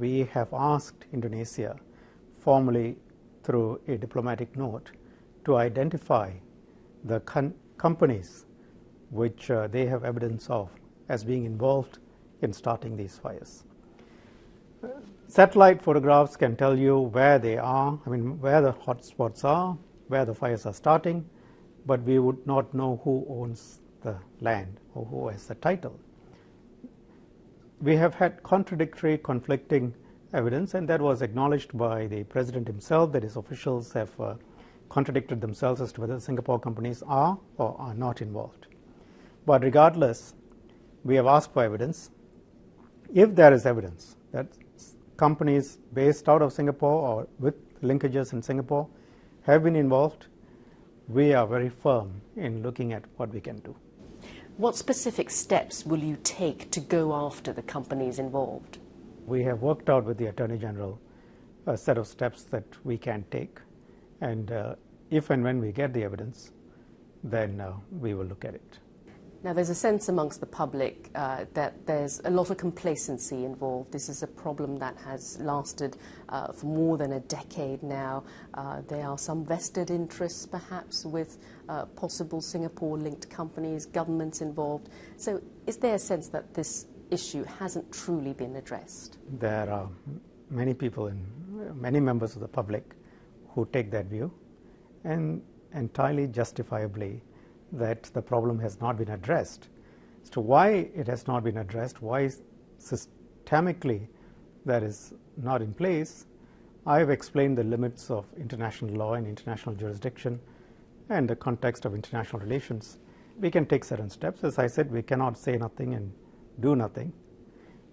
We have asked Indonesia formally through a diplomatic note to identify the companies which they have evidence of as being involved in starting these fires. Satellite photographs can tell you where they are, where the hotspots are, where the fires are starting, but we would not know who owns the land or who has the title. We have had contradictory, conflicting evidence, and that was acknowledged by the President himself, that his officials have contradicted themselves as to whether Singapore companies are or are not involved. But regardless, we have asked for evidence. If there is evidence that companies based out of Singapore or with linkages in Singapore have been involved, we are very firm in looking at what we can do. What specific steps will you take to go after the companies involved? We have worked out with the Attorney General a set of steps that we can take, and if and when we get the evidence, then we will look at it. Now, there's a sense amongst the public that there's a lot of complacency involved. This is a problem that has lasted for more than a decade now. There are some vested interests, perhaps, with possible Singapore-linked companies, governments involved. So is there a sense that this issue hasn't truly been addressed? There are many people, many members of the public who take that view, and entirely justifiably, that the problem has not been addressed. As to why it has not been addressed, why systemically that is not in place, I have explained the limits of international law and international jurisdiction and the context of international relations. We can take certain steps. As I said, we cannot say nothing and do nothing.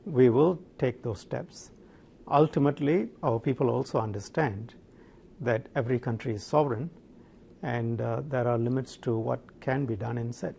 We will take those steps. Ultimately, our people also understand that every country is sovereign, and there are limits to what can be done and said.